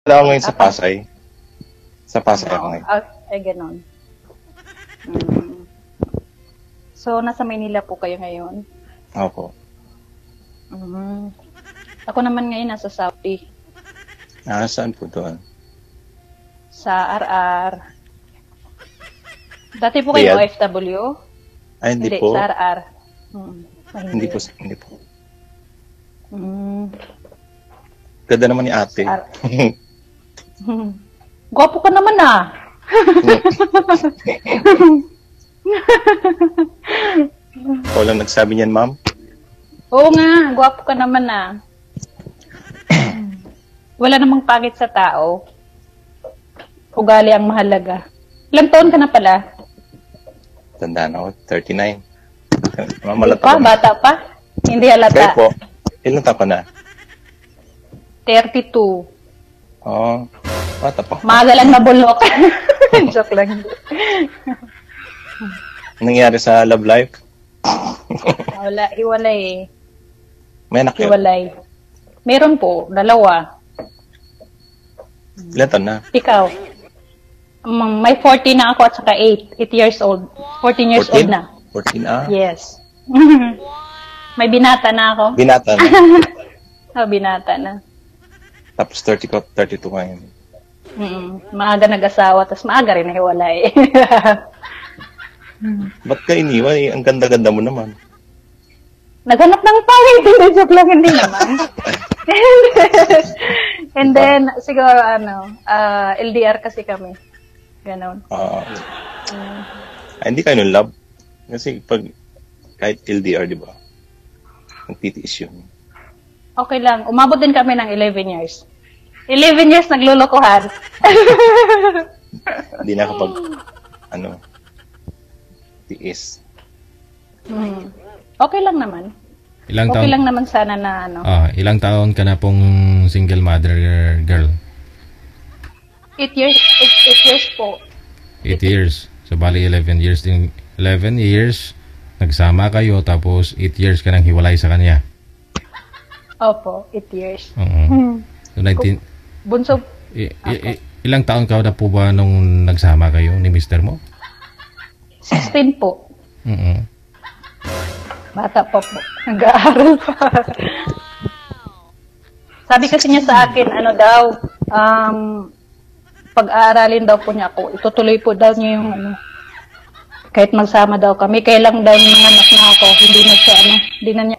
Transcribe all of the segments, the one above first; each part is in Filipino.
Wala ako ngayon sa Pasay. Sa Pasay ako ngayon. Ay, ganon. So, nasa Maynila po kayo ngayon? Opo. Ako naman ngayon nasa Saudi. Saan po doon? Sa RR. Dati po kayo OFW? Ay, hindi po. Sa RR. Hindi po. Ganda naman ni ate. Gwapo ka naman Ikaw lang nagsabi niyan, ma'am? Oo nga, gwapo ka naman Wala namang pangit sa tao. Ugali ang mahalaga. Ilang taon ka na pala? Tanda na ako, 39. Bata pa? Hindi halata. Kayo po, ilang taon ka na? 32. Bata pa. Maaga lang nabulok. Joke lang. Nangyari sa love life? Wala, hiwalay May anak yun? Hiwalay. Meron po, 2. Ilan taon na? Ikaw? May 40 na ako at saka 8 years old. 14 years 14? old na. 14, Yes. May binata na ako. Binata na. Binata na. Tapos 32 ngayon. Maaga nag-asawa, tapos maaga rin nahiwalay. Ba't ka iniwan? Ang ganda-ganda mo naman. Naghanap ng pangit. Joke lang, hindi naman. And then, siguro, LDR kasi kami. Ganon. Hindi kayo nung love. Kasi kahit LDR, di ba? Nagtitiis yun. Okay lang. Umabot din kami ng 11 years. 11 years naglulukuhan. Hindi na kapag, tiis. Okay lang naman. Okay lang naman sana na ilang taon ka na pong single mother girl? 8 years. 8 years po. 8 years. So, bali 11 years din. 11 years, nagsama kayo, tapos 8 years ka nang hiwalay sa kanya. Opo, 8 years. So, 19... Bunso. Ilang taon ka na po ba nung nagsama kayo ni mister mo? 16 po. Bata pa po. Nag-aaral pa. Sabi kasi niya sa akin, pag-aaralin daw po niya ako. Itutuloy po daw niya yung kahit magsama daw kami. Kailang daw yung mga anak na ako. Hindi na siya, hindi na niya.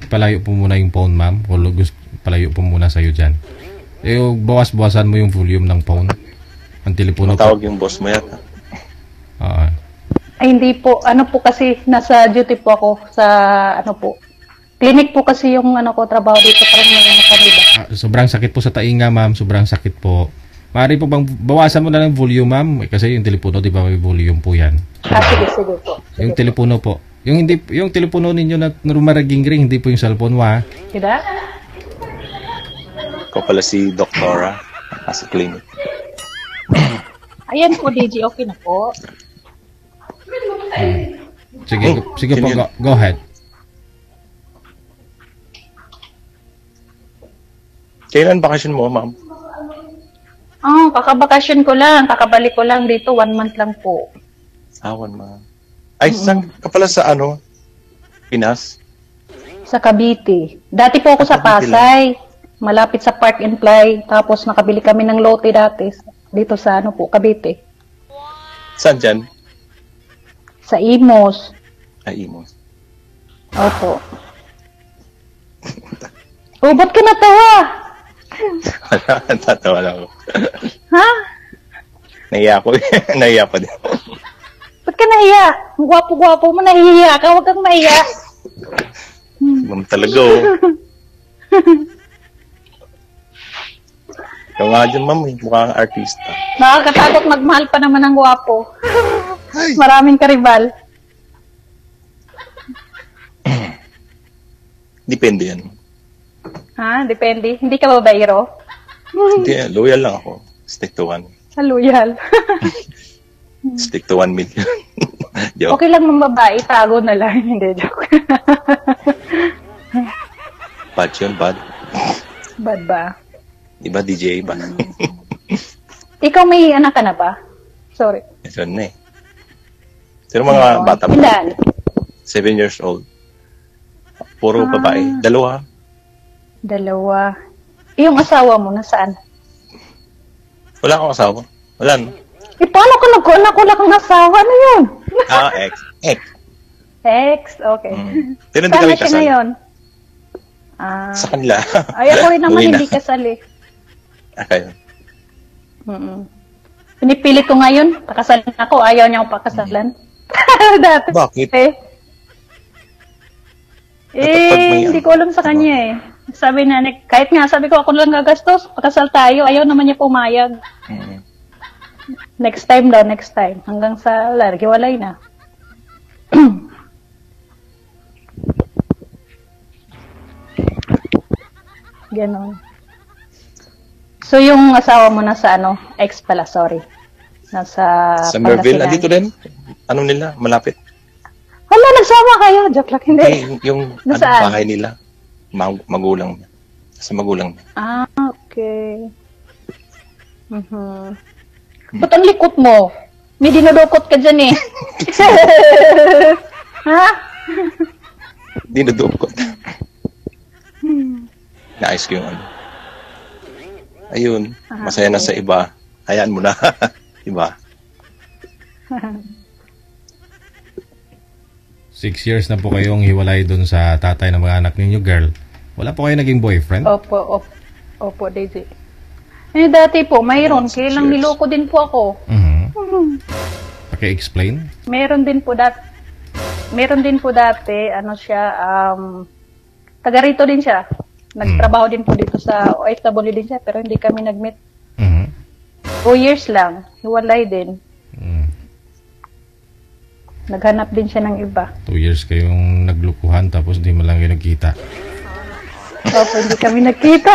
Palayo po muna yung phone, ma'am. O palayo po muna sa'yo dyan. Bawas-bawasan mo yung volume ng phone. Ang telepono po. Matawag yung boss mo yata. Ay, hindi po. Po kasi, nasa duty po ako sa, clinic po kasi yung, trabaho dito. Parang mga kanila. Sobrang sakit po sa tainga, ma'am. Sobrang sakit po. Maaari po bang bawasan mo na ng volume, ma'am? Kasi yung telepono, di ba, may volume po yan. Sige po. Yung telepono po. Yung telepono ninyo na rumaraging-ring, hindi po yung cellphone mo, ha? Kida? Ikaw pala si Doktora sa clinic. Ayan po, DJ. Okay na po. Sige po, go ahead. Kailan bakasyon mo, ma'am? Kakabakasyon ko lang. Kakabalik ko lang dito. 1 month lang po. 1 month. Ay, saan ka pala sa Pinas? Sa Cavite. Dati po ako sa Pasay. Malapit sa Park and Fly. Tapos nakabili kami ng lote dati. Dito sa Cavite. Saan dyan? Sa Imos. Imos. Opo. Ba't ka natawa? Wala, tatawa lang ako. Ha? Nahiya ko. Nahiya pa din. Ba't ka nahiya? Gwapo-gwapo mo, nahihiya ka. Huwag kang mahiya. Ma'am talaga, Ikaw nga dyan, ma'am. Mukhang artista. Nakakatakot magmahal pa naman ng gwapo. Maraming karibal. Depende yan. Depende. Hindi ka babaero? Hindi, loyal lang ako. Stick to one. Loyal. Stick to 1 million. Joke. Okay lang ng babae, tago na lang. Hindi, joke. Bad yun, bad. Bad ba? Di ba, DJ ba? Ikaw may anak ka na ba? Sorry. Ito na eh. Pero mga bata pa. Ilan? 7 years old. Puro babae. Dalawa. Yung asawa mo, nasaan? Wala akong asawa. Wala, no? Paano ka nagkuanak? Wala kang asawa? Ano yun? Ex. Ex, okay. Pero hindi Saan kami na siya kasal. ngayon? Sa kanila. Ay, ako rin naman Uwi na. hindi kasal eh. Okay. Pinipilit ko ngayon, pakasalan ako, ayaw niya akong pakasalan. Dati. Bakit? Hindi ko alam sa kanya eh. Sabi na, kahit nga sabi ko ako lang gagastos, pakasal tayo, ayaw naman niya pumayag. Next time. Hanggang sa giwalay na. Ganon. So, yung asawa mo nasa ex pala, sorry. Nasa Somerville, Pangasinan. andito din. Ano nila, malapit. Hala, nagsama kayo. Joke lang, hindi. Yung Nasaan? bahay nila, magulang niya. Sa magulang niya. Okay. Ba't ang likot mo? May dinudukot ka dyan eh. Ha? Dinudukot. Naayos ko yung Ayun, masaya na sa iba. Hayaan mo na. Diba? 6 years na po kayong hiwalay dun sa tatay ng mga anak ninyo, girl. Wala po kayo naging boyfriend? Opo, Daisy. Dati po, mayroon. Kailang niloko din po ako. Paki-explain? Meron din po dati, taga rito din siya. Nagtrabaho din po dito sa OFW din siya, pero hindi kami nag-meet. 2 years lang, hiwalay din. Naghanap din siya ng iba. 2 years kayong naglukuhan tapos hindi mo lang kayo nagkita. Opo, hindi kami nagkita.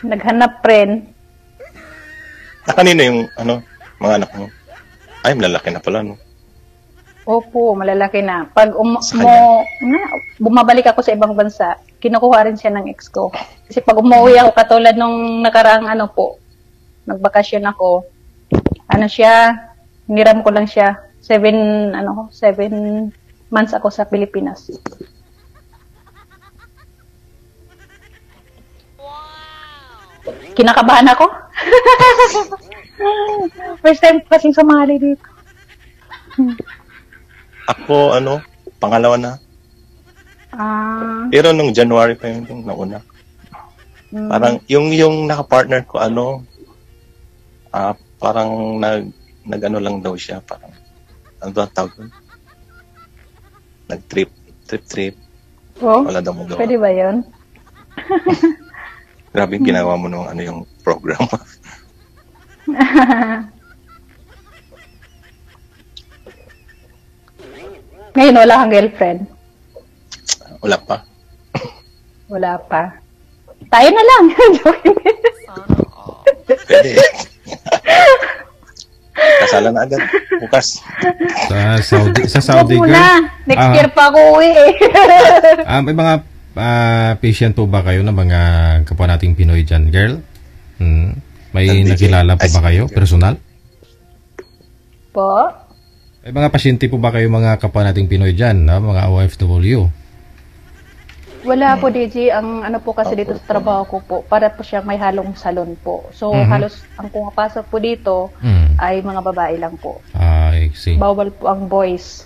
Naghanap rin. Kanino yung, mga anak mo? Ay, malalaki na pala, no? Opo, malalaki na. Pag bumabalik ako sa ibang bansa, kinukuha rin siya ng ex ko. Kasi pag umuwi ako, katulad nung nakaraang nagbakasyon ako, hiniram ko lang siya. 7 months ako sa Pilipinas. Kinakabahan ako. First time kasing sumali dito. Ako, pangalawa na. Pero nung January pa yung nauna. Parang, yung naka-partner ko, parang nag-ano lang daw siya, parang, ano ba tawag doon? Nag-trip. Oh, Wala daw magawa. pwede ba yun? Grabe yung ginawa mo nung yung program. Ngayon, wala kang girlfriend? Wala pa. Wala pa. Tayo na lang. Pwede. Kasalan na agad. Bukas. Sa Saudi, girl? Next year pa ako uwi eh. May mga patient po ba kayo na mga kapwa nating Pinoy dyan, girl? May nakilala po ba kayo, personal? Po? May mga pasyente po ba kayo mga kapwa nating Pinoy dyan, mga OFW? Wala po, DJ. Ang po kasi dito sa trabaho ko po, para po siyang may halong salon po. So, halos ang pumapasok po dito ay mga babae lang po. I see. Bawal po ang boys.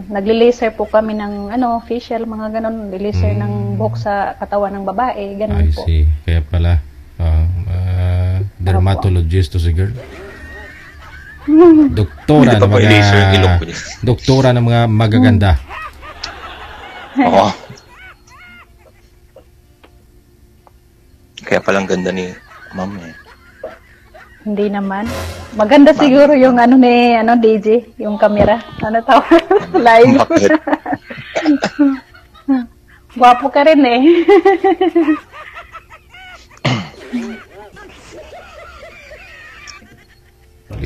Nagli-laser po kami ng facial, mga ganon. Nagli-laser ng buhok sa katawan ng babae, ganon I po. see. Kaya pala, dermatologist to si girl. Doktora ng doktora ng mga magaganda. Oo. Kaya palang ganda ni ma'am eh. Hindi naman. Maganda siguro yung DJ, yung camera. Ano tawag? Live. Bakit? Gwapo ka rin eh.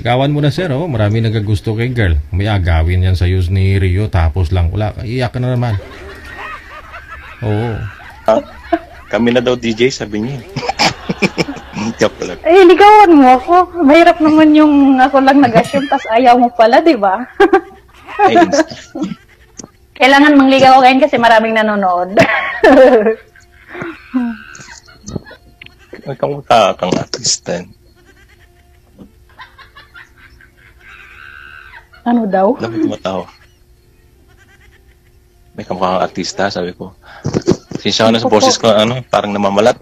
Ligawan mo na, sir, oh. Marami nagagusto kay girl. May agawin yan sa'yo ni Rio, tapos lang wala. Iyak ka na naman. Oo. Kami na daw DJ, sabi niya. Joke lang. Eh, ligawan mo ako. Mahirap naman yung ako lang nag-assume, tas ayaw mo pala, di ba? Ay, Kailangan mangligaw ngayon kasi maraming nanonood. kamukha kang artista. Ano daw? Alam mo, tumatawa. May kamukha kang artista, sabi ko. Sinsya ka na sa boses ko, parang namamalat.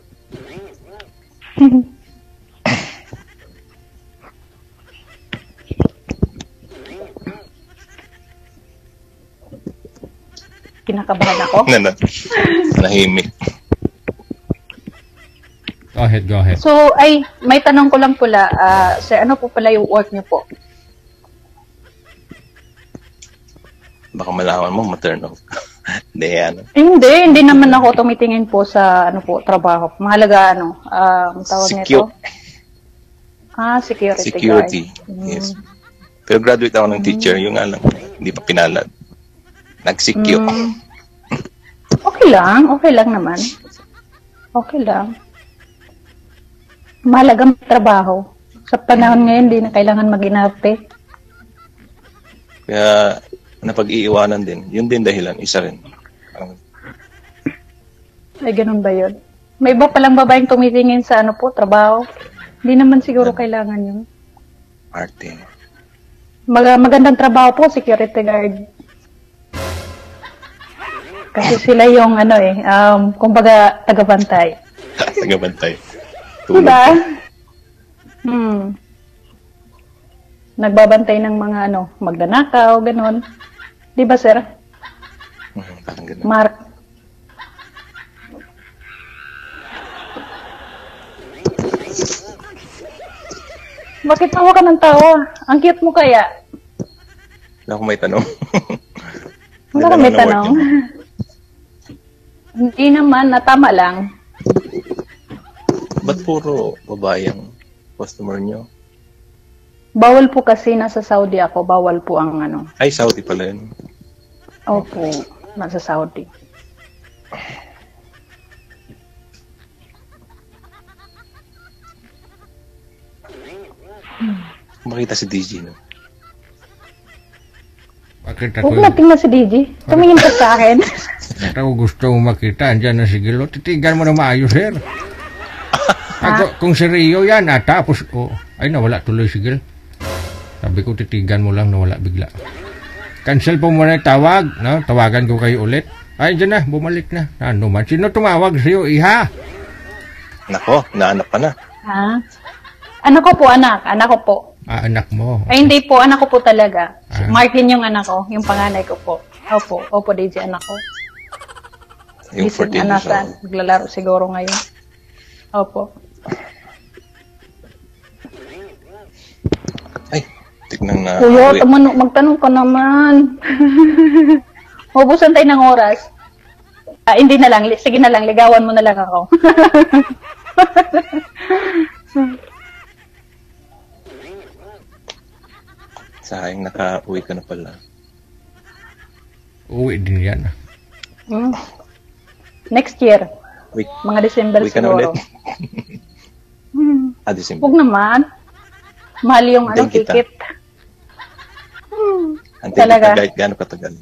Kinakabahan ako. Nahimik. Go ahead. So, may tanong ko lang pala, sir, ano po pala yung work niyo po? Baka malaman mo, maternal. Hindi naman ako tumitingin po sa, trabaho. Mahalaga, tawag nito? Security guard. Yes. Pero graduate ako ng teacher, yung nga lang, hindi pa pinalad. Nag-secure. Okay lang naman. Okay lang. Mahalagang trabaho. Sa panahon ngayon, hindi na kailangan mag-inarte. Kaya, napag-iiwanan din. Yun din dahilan, isa rin. Ay, ganun ba yun? May iba palang babaeng tumitingin sa trabaho. Hindi naman siguro kailangan yun. Arte. Magandang trabaho po, security guard. Kasi sila yung kumbaga tagabantay. Tagabantay. Diba? Nagbabantay ng mga magdanakaw, ganun. Diba, sir? Parang ganun. Mark. Bakit tawa ka ng tawa? Ang cute mo kaya? Wala akong may tanong. Wala akong may tanong. Hindi naman, natama lang. Ba't puro babae ang customer nyo? Bawal po kasi nasa Saudi ako. Bawal po ang Ay, Saudi pala yun. Opo, nasa Saudi. Makita si DJ, no? Makita Huwag natin na si DJ. Tumingin ka sa akin. Ako gusto mo makita, andyan na si Gilo. Titigan mo na maayos, sir. Kung si Rio yan, tapos, ay nawala tuloy si Gil. Sabi ko, titigan mo lang, nawala bigla. Cancel po muna yung tawag, no? Tawagan ko kayo ulit. Ay, dyan na, bumalik na. Ano man, sino tumawag sa'yo, iha? Nako, naanak pa na. Ha? Anak ko po, anak. Anak ko po. Anak mo. Ay, hindi po. Anak ko po talaga. Martin yung anak ko. Yung panganay ko po. Opo, DJ, anak ko. Yung 14 years old. Maglalaro siguro ngayon. Opo. Ay, tignan na. Kuya, magtanong ka naman. Mabusan tayo ng oras. Hindi na lang. Sige na lang. Ligawan mo na lang ako. Sayang, naka-uwi ka na pala. Uwi din yan. Next year. Uwi, mga December uwi ka na ulit. siguro. December. Huwag naman. Mahal yung Hintayin kita. ticket. Antay Talaga? kita kahit gaano katagal.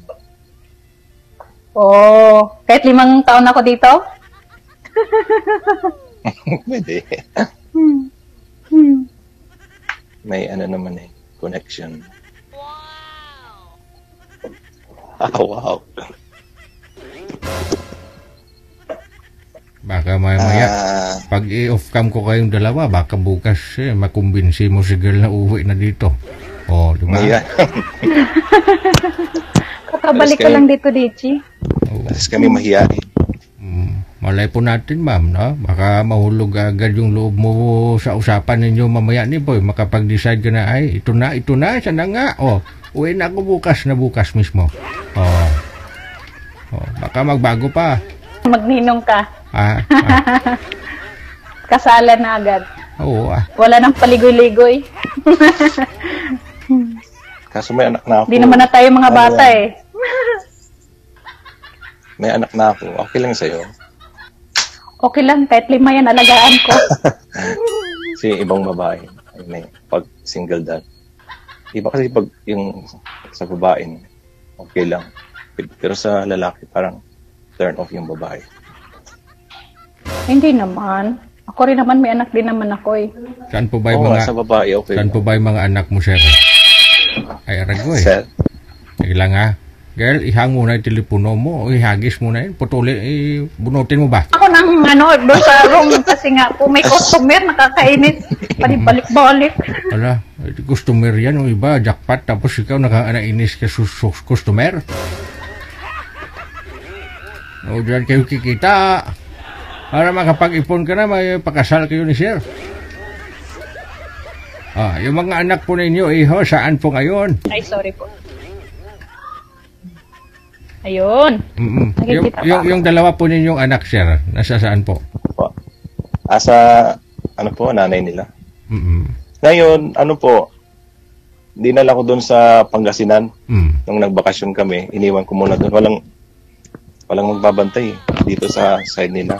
Kahit 5 taon ako dito? Pwede. May naman connection. Wow. Baka maya, pag i-off cam ko kayong dalawa, baka bukas makumbinsi mo si girl na uwi na dito. Di ba? Maya. Kakabalik ka lang dito, Dichi. Tapos kami mahiyain. Malay po natin, ma'am, no? Baka mahulog agad yung loob mo sa usapan ninyo mamaya ni Boy. Makapag-decide ka na, ay, ito na, siya na nga. Uwi na ako bukas mismo. Baka magbago pa. Magninong ka. Ah. Kasalan na agad. Oo. Wala nang paligoy-ligoy. Kaso may anak na ako. Hindi naman na tayo mga bata yan? eh. May anak na ako. Okay lang sa'yo. Okay lang, kahit 5 yan, alagaan ko. Kasi ibang babae, ay may pag single dad. Iba kasi pag yung sa babae, okay lang. Pero sa lalaki, parang turn off yung babae. Hindi naman. Ako rin naman, may anak din naman ako eh. Saan po ba Oo, yung mga sa babae, okay saan lang. po ba yung mga anak mo, sir? Ay, arago eh. Sir, Sige lang ha. Girl, ihang mo na yung telepono mo. O ihagis mo na yun. Putuli, bunutin mo ba? Ako nang doon sa room kasi nga po may customer, nakakainis. Balik-balik. Wala, customer yan. O iba, jackpot. Tapos ikaw nakainis ka customer. O dyan kayo kikita. Para makapag-ipon ka na, may pakasal kayo ni sir. Yung mga anak po ninyo, iho, saan po ngayon? Ay, sorry po. Ayun. Nakikita pa. Yung dalawa po ninyong anak, sir, nasa saan po? po. Asa, ano po, nanay nila. Mm-mm. Ngayon, ano po, dinala ko doon sa Pangasinan. Mm. Nung nagbakasyon kami, iniwan ko muna doon. Walang magbabantay dito sa side nila.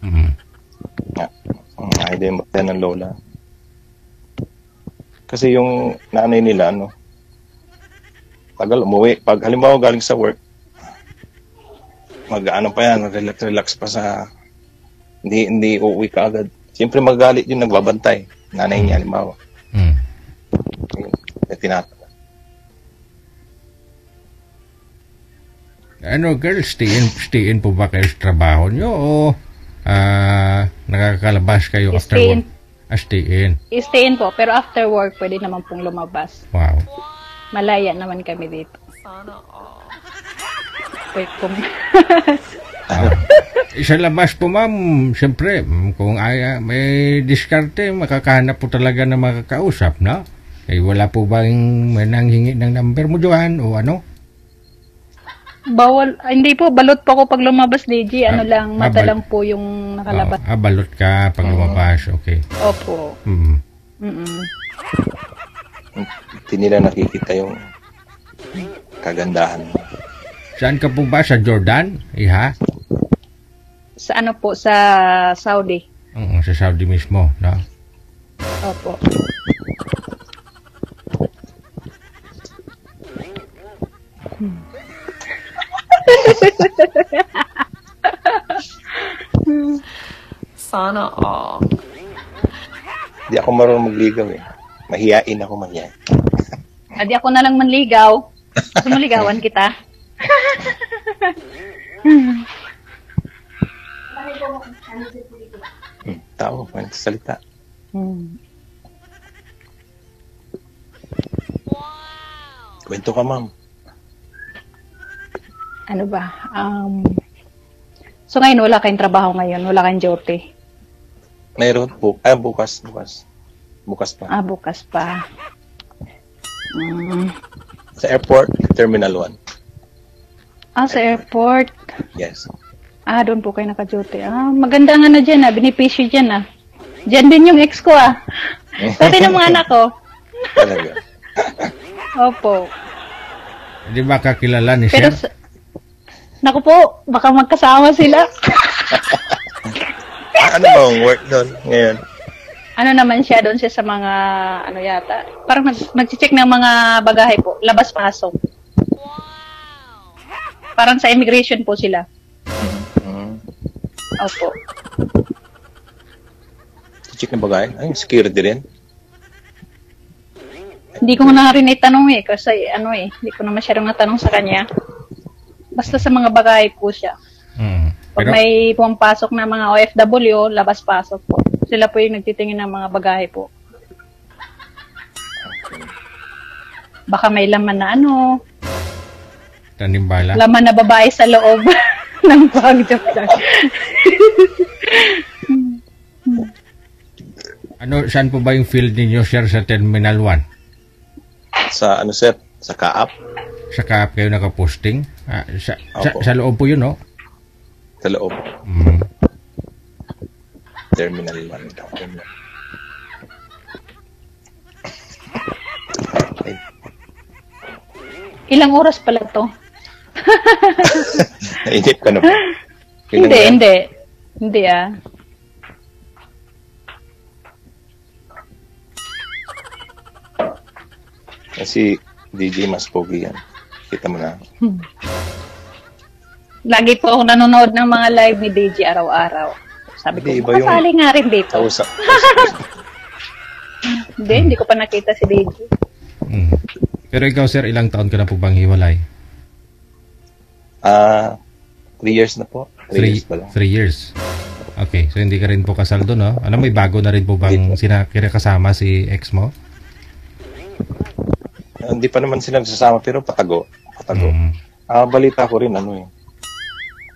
Mm. Ay, din magtayo ng lola. Kasi yung nanay nila, tagal umuwi. Pag halimbawa galing sa work, mag-relax pa sa, hindi uuwi ka agad. Siyempre magalit yung nagbabantay. Nanay niya, halimbawa. Mm. Girl, stay in po ba kayo sa trabaho nyo o nakakalabas kayo after work? Stay in. I-stay in po, pero after work, pwede naman pong lumabas. Wow. Malaya naman kami dito. Wait po. Isa labas po, ma'am. Siyempre, kung may diskarte, makakahanap po talaga na makakausap, no? Wala po bang may nanghingi ng number mo, Johan, o ano? Bawal, hindi po, balot po ako pag lumabas, DJ. Mata lang po yung nakalabas. Balot ka pag lumabas, okay. Opo. Hindi nila nakikita yung kagandahan. Saan ka po ba? Sa Jordan? Iha? Sa ano po, sa Saudi. Oo, sa Saudi mismo, no? Opo. Sana all. Hindi ako marunong magligaw eh. Mahiyain ako manyan. Adi ako na lang manligaw. Gusto mo ligawan kita? Tao, may salita. Kwento ka, ma'am. Ano ba? So ngayon, wala kayong trabaho ngayon? Wala kayong duty? Mayroon po. Bukas. Bukas pa. Bukas pa. Sa airport, Terminal 1. Sa airport. Yes. Doon po kayo naka-duty. Maganda nga na dyan, benepisyo dyan, Dyan din yung ex ko, Pati ng mga anak ko. Talaga. Opo. Di ba kakilala ni Pero, sir? naku po, baka magkasama sila. Ano ba ang work doon ngayon? Ano naman siya, doon siya sa mga, yata, parang nag-check ng mga bagahe po, labas-pasok. Parang sa immigration po sila. Opo. Check na bagay? Ay, security rin. Hindi ko na rin itanong kasi hindi ko na masyadong natanong sa kanya. Basta sa mga bagay po siya. Pag may pumapasok na mga OFW, labas-pasok po. Sila po yung nagtitingin ng mga bagay po. Baka may laman na Tanimbala. laman na babae sa loob ng bag. Joke lang. Saan po ba yung field ninyo, sir, sa Terminal 1? Sa sir? Sa Kaap? Sa Kaap kayo nakaposting? Sa loob po yun, no? Sa loob. Terminal 1 daw. Ilang oras pala to? Nainip ka na ba? Hindi ah. Kasi DJ mas pogi yan. Kita mo na. Lagi po ako nanonood ng mga live ni DJ araw-araw. Sabi ko, makasali nga rin dito. Hindi ko pa nakita si DJ. Pero ikaw, sir, ilang taon ka na po bang hiwalay? 3 years na po. 3 years pa lang. 3 years. Okay, so hindi ka rin po kasal doon, no? Ano, may bago na rin po bang kasama si ex mo? Hindi pa naman sila nasasama, pero patago. Balita ko rin,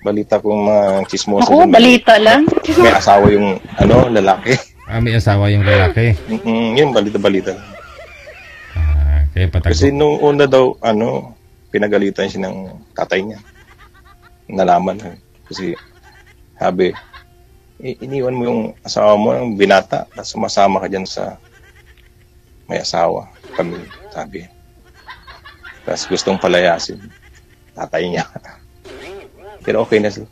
balita kong mga chismoso. Ako, balita lang. May asawa yung, lalaki. May asawa yung lalaki. Yung balita-balita. Kaya patago. Kasi nung una daw, pinagalitan siya ng tatay niya. Nalaman. Kasi, sabi, iniwan mo yung asawa mo, yung binata, tapos sumasama ka dyan sa may asawa. Kami, sabi. Tapos gustong palayasin. Tatay niya. Pero okay na sila.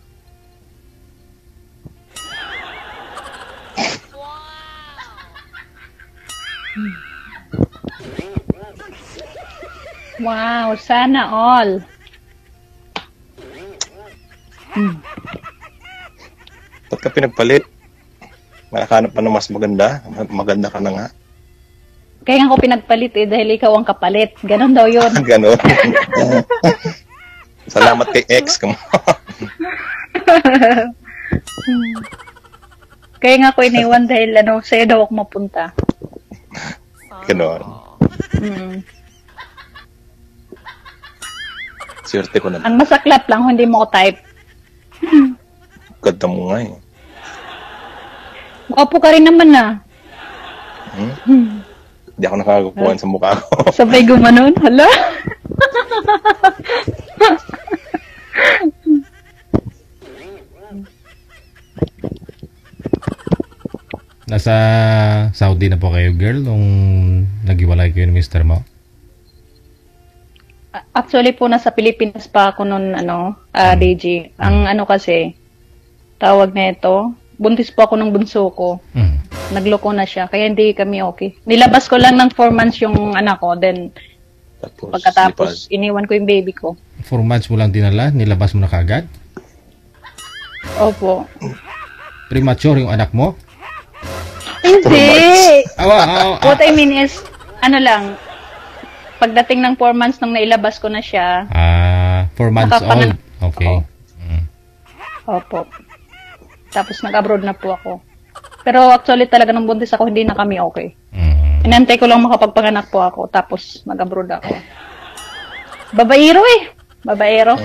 Wow, sana all. Ba't ka pinagpalit? Makahanap pa ng mas maganda. Maganda ka na nga. Kaya nga ako pinagpalit dahil ikaw ang kapalit. Ganon daw yun. Ganon. Salamat kay ex ka mo. Kaya nga ako iniwan dahil sa'yo daw ako mapunta. Ganon. Swerte ko na. Ang masaklap lang, hindi mo ko type. Ganda mo nga eh. Gwapo ka rin naman Hindi ako nakakakukuhan sa mukha ko. Sabay gumanon? Hala? Nasa Saudi na po kayo, girl, nung naghiwalay kayo ni Mr. mo? Actually po, nasa Pilipinas pa ako noon, DJ. Ang kasi, tawag na ito, buntis po ako ng bunso ko. Nagloko na siya, kaya hindi kami okay. Nilabas ko lang ng 4 months yung anak ko, then pagkatapos, iniwan ko yung baby ko. 4 months mo lang dinala? Nilabas mo na kagad? Opo. Premature yung anak mo? Hindi! What I mean is, pagdating ng 4 months nung nailabas ko na siya. 4 months old. Okay. Opo. Tapos nag-abroad na po ako. Pero actually talaga nung buntis ako, hindi na kami okay. Inantay ko lang makapagpanganak po ako, tapos mag-abroad ako. Babaero eh. Babaero.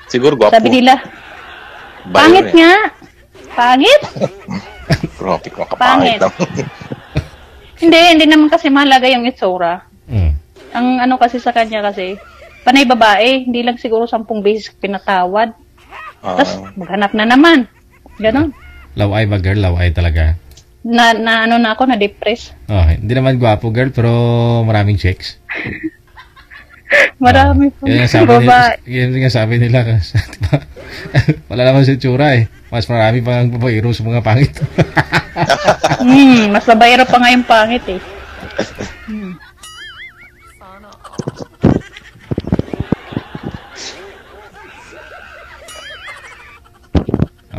Siguro gwapo. Sabi nila, pangit nga. Pangit? Grabe ko, kapangit. Hindi naman kasi mahalaga yung itsura. Ang kasi sa kanya kasi, panay babae, hindi lang siguro 10 beses pinatawad. Tapos, maghanap na naman. Ganon. Laway ba, girl? Laway talaga. Na ako, na-depress. Hindi naman gwapo, girl, pero maraming checks. Marami po. Yan yung sabi nila. Diba? Wala naman si tsura eh. Mas marami pang babaero sa mga pangit. Mas babaero pa nga yung pangit eh.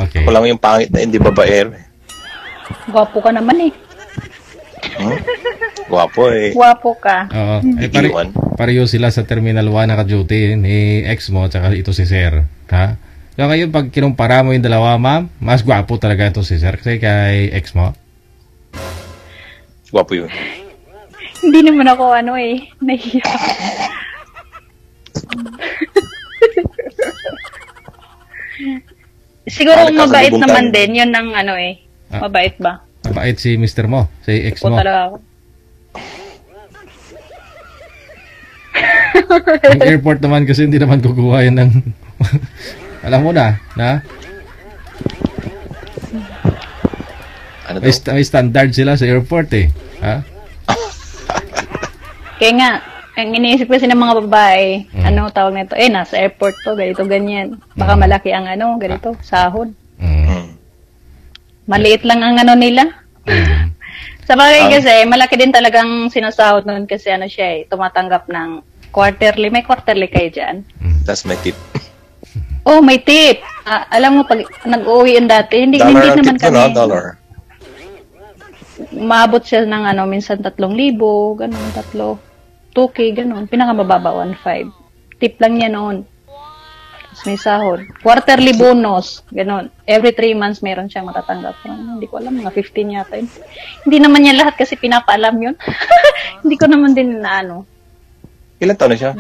Okay. Ako lang yung pangit na hindi babaero eh. Gwapo ka naman eh. Gwapo eh. Gwapo ka. Oo. Pareho sila sa Terminal 1 naka-duty ni ex mo at saka ito si Sir. Ha? So ngayon pag kinumpara mo yung dalawa, ma'am, mas gwapo talaga ito si Sir kasi kay ex mo. Gwapo yun. Hindi naman ako nahiya. Siguro mabait naman din, yun ang mabait ba? Mabait si Mr. mo, si ex mo. Talaga ako. Yung airport naman kasi hindi naman kukuha yan ng alam mo na? Ano may standard sila sa airport eh. Ha? Kaya nga, ang iniisip kasi ng mga babae, ano tawag nito, nasa airport to, ganito, ganyan. Baka malaki ang ganito, sahod. Maliit lang ang nila. Sa bagay kasi, malaki din talagang sinasahod noon kasi siya tumatanggap ng quarterly. May quarterly kayo dyan? Tas may tip. Oh, may tip. Alam mo, pag nag-uwi yan dati, hindi Dollar naman tip kami. dollar. Maabot siya ng minsan 3,000, ganun, 2K, ganun. Pinakamababa, 1,500. Tip lang niya noon. Tapos may sahod. Quarterly bonus, ganun. Every 3 months, meron siyang matatanggap. Hindi ko alam, mga 15 yata yun. Hindi naman niya lahat kasi pinapaalam yun. Hindi ko naman din Ilan taon na siya?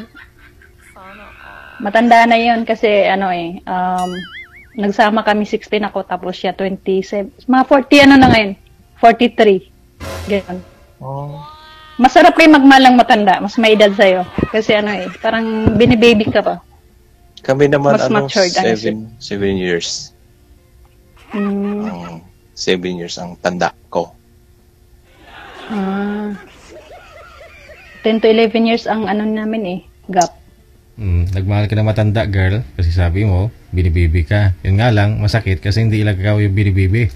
Matanda na yun kasi nagsama kami 16 ako tapos siya 27. Mga 40 na ngayon. 43. Ganun. Oh. Masarap kayo magmalang matanda. Mas may edad sa'yo. Kasi parang binibaby ka pa. Kami naman Mas matured ang 7 years. 7 years ang tanda ko. 10 to 11 years ang namin gap. Nagmahal ka na matanda, girl, kasi sabi mo, binibibi ka. Yun nga lang, masakit kasi hindi lang ikaw yung binibibi.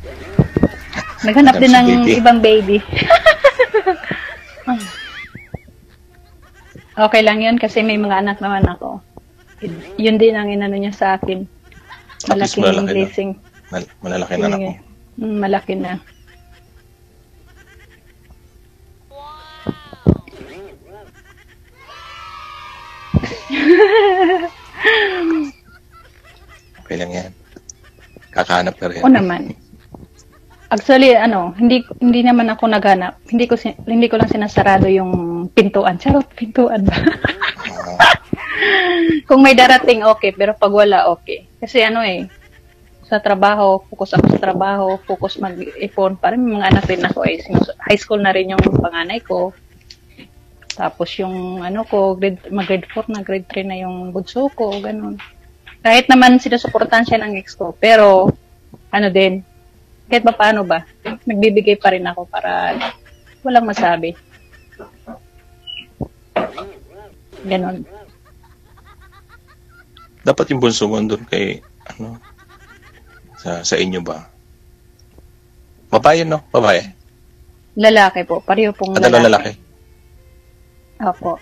Naghanap din ng ibang baby. Okay lang yun kasi may mga anak naman ako. Yun din ang inano niya sa akin. Malaking blessing. Malalaki na ako. Malaki na. Okay lang yan. Kakahanap ka rin. O naman. Actually, hindi naman ako naghanap. Hindi ko lang sinasarado yung pintuan. Charot, pintuan ba? Kung may darating, okay. Pero pag wala, okay. Kasi sa trabaho, focus ako sa trabaho, focus mag-ipon. Parang may mga anak rin ako high school na rin yung panganay ko. Tapos yung mag-grade 4 na, grade 3 na yung bunso ko, ganun. Kahit naman sinusuportahan siya ng ex ko, pero din, kahit pa paano ba, nagbibigay pa rin ako para walang masabi. Ganon. Dapat yung bunso mo doon kay, sa inyo ba? Babae, no? Babae? Lalaki po. Pareho pong lalaki. Opo.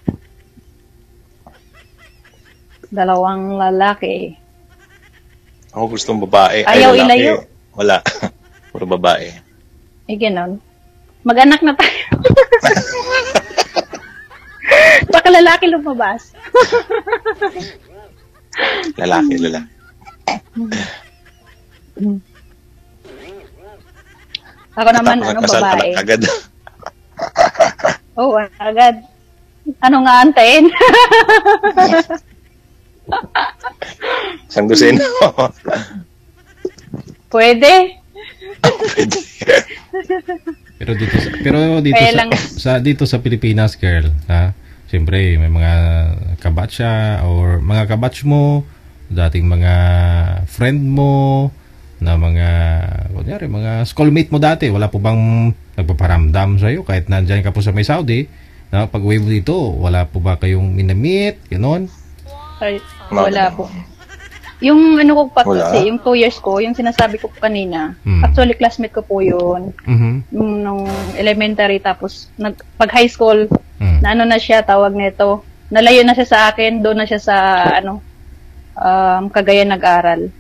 2 lalaki. Ako gustong babae. Ayaw lalaki. ilayo. Wala. Puro babae. Ganon. Mag-anak na tayo. Baka lalaki lumabas. Lalaki. Ako naman, babae. Agad. Oo, agad. Ano nga antayin? Isang dosena. Pwede. Pwede. Dito sa Pilipinas, girl, siyempre may mga kabatcha or mga kabatch mo, dating mga friend mo, na kunyari, mga schoolmate mo dati, wala po bang nagpaparamdam sa'yo kahit nandyan ka po sa may Saudi, na pag-uwi mo dito, wala po ba kayong minamit, gano'n? Ay, wala po. Yung ko pa kasi, yung 2 years ko, yung sinasabi ko kanina, actually classmate ko po yun. Nung elementary, tapos pag high school, na na siya, tawag nito, nalayo na siya sa akin, doon na siya sa, Cagayan nag-aral.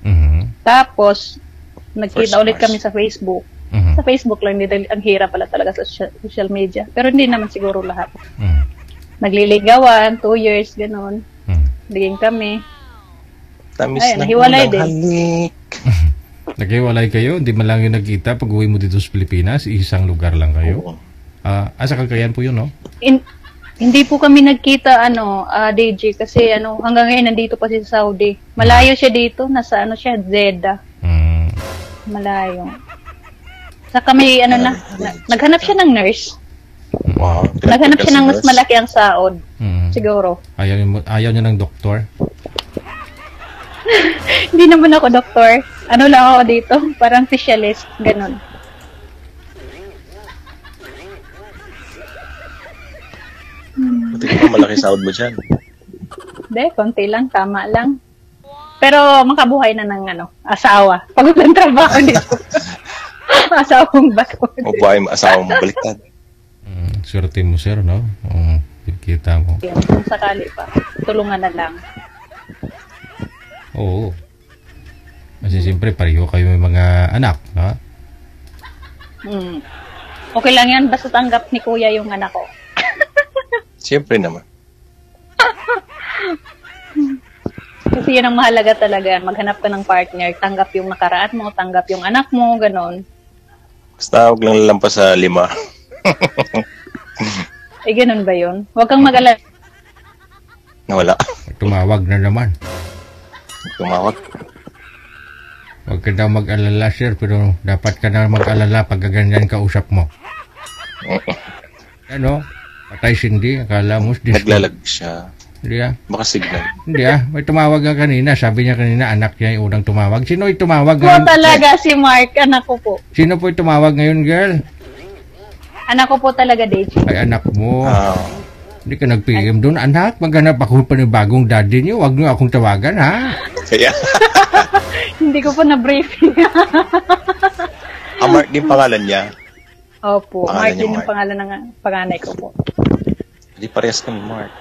Tapos, nagkita ulit kami sa Facebook. Sa Facebook lang, ang hirap pala talaga sa social media. Pero hindi naman siguro lahat. Nagliligawan, 2 years, gano'n. Naging kami. Tamis na nahiwalay din. Halik. Naghiwalay kayo? Hindi man lang yung nagkita pag uwi mo dito sa Pilipinas? Isang lugar lang kayo? Sa Cagayan po yun, no? Hindi po kami nagkita, DJ, kasi hanggang ngayon nandito pa siya sa Saudi. Malayo siya dito, nasa siya, Jeddah. Malayo. Saka may naghanap siya ng nurse. Wow. Naghanap siya ng mas malaki ang saod. Siguro. Ayaw niya ng doktor? Hindi naman ako doktor. Lang ako dito, parang specialist, ganun. Buti ka pa, malaki sahod mo dyan. Hindi, konti lang, tama lang. Pero makabuhay na ng asawa. Pag walang trabaho dito. Asawang bakod. O ba yung asawa mo baliktad? Swerte mo, sir, no? Kita mo. Yan, kung sakali pa, tulungan na lang. Oo. Kasi siyempre, pareho kayo may mga anak, no? Okay lang yan, basta tanggap ni kuya yung anak ko. Siyempre naman. Kasi yun ang mahalaga talaga. Maghanap ka ng partner, tanggap yung nakaraan mo, tanggap yung anak mo, ganon. Basta huwag lang lalampas sa 5. Ganon ba yun? Huwag kang mag-alala. Nawala. Tumawag na naman. Tumawag. Huwag ka daw mag-alala, sir, pero dapat ka na mag-alala pag ganyan kausap mo. Ano? Patay sindi, akala mo. Naglalag siya. Hindi Baka signal. Hindi may tumawag ka kanina. Sabi niya kanina, anak niya yung unang tumawag. Sino yung tumawag Ko ngayon? talaga si Mark, anak ko po. Sino po yung tumawag ngayon, girl? Anak ko po talaga, Deji. Ay, anak mo. Ah. Hindi ka nag-PM doon. Anak, maghanap ako pa ng bagong daddy niyo. Huwag niyo akong tawagan, ha? Kaya. Hindi ko po na-briefing. Mark din pangalan niya. Opo, Pangalan Mark niya, din yung Mark. pangalan ng panganay ko po. Hindi parehas kami, Mark.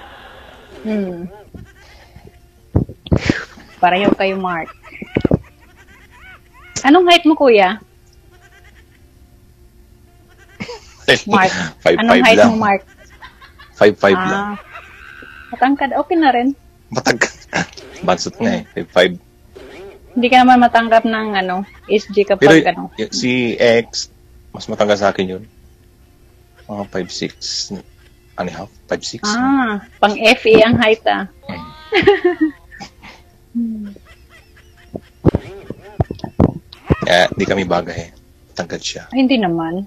Pareho kayo, Mark. Anong height mo, kuya? Mark. 5'5" Anong height lang. mo, Mark? 5'5" lang. Matangkad. Okay na rin. Matag. Bansot nga eh. 5'5". Hindi ka naman matanggap ng SG Pero kapag si X, mas matangga sa akin yun. Mga 5'6". Ano half? 5'6". Pang FE ang height Kaya di kami bagay. Tangkad siya. Ay, hindi naman.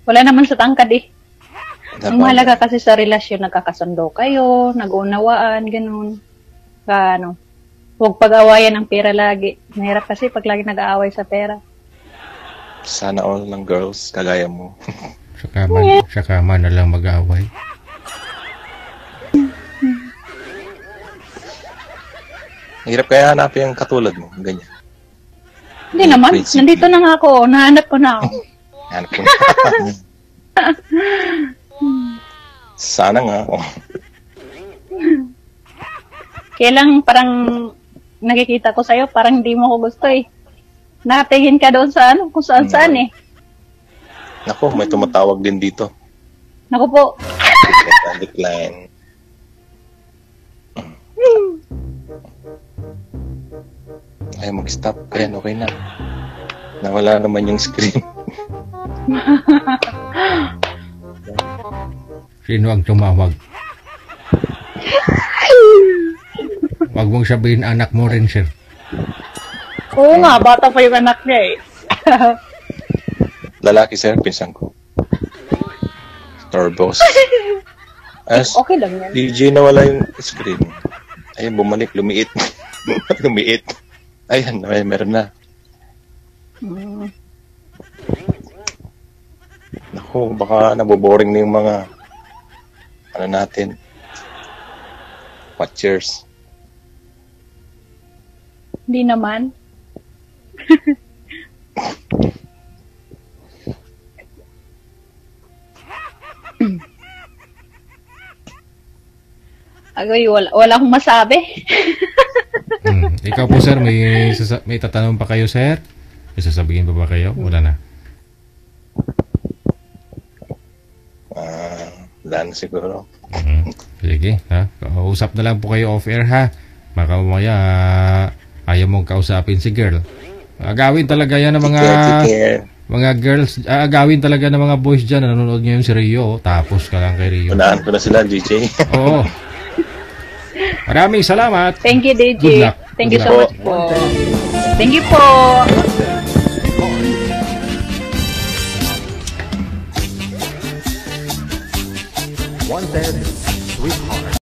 Wala naman sa tangkad eh. Ang mahalaga kasi sa relasyon, nagkakasundo kayo, nag-unawaan, ganun. Huwag pag-awayan ng pera lagi. Mahirap kasi pag lagi nag-aaway sa pera. Sana all ng girls, kagaya mo. Sa kama na lang mag-away. Hirap kaya hanapin yung katulad mo. Ganyan. Hindi naman. Principle. Nandito na nga ako. Nahanap ko na ako. Hanap ko. Sana nga. Kaya lang parang nakikita ko sa'yo, parang hindi mo ko gusto eh. Nakatingin ka doon sa kung saan eh. Nako, may tumatawag din dito. Naku po. Decline. Ayaw mag-stop. Ayan, okay na. Nawala naman yung screen. Sino ang tumawag? Huwag mong sabihin anak mo rin, sir. Oo nga, bata pa yung anak niya eh. Lalaki, sir, pinsan ko. Torbos. As Okay lang yan. DJ nawala yung screen. Ayun, bumalik, lumiit. Lumiit. Ayan, meron na. Naku, baka naboboring na yung mga natin. Watchers. Hindi naman. Agoy, wala akong masabi. Ikaw po, sir, may tatanong pa kayo, sir? May sasabihin pa ba kayo? Wala na. Wala na siguro. Sige, ha? Usap na lang po kayo off-air, ha? Baka mamaya ayaw mong kausapin si girl. Agawin talaga yan ng mga girls. Agawin talaga ng mga boys dyan. Nanonood ngayon si Rio. Tapos ka lang kay Rio. Unahan ko na sila, DJ. Oo. Maraming salamat. Thank you, DJ. Good luck. Thank you Good so luck. much po. Thank you po. Wanted, sweetheart.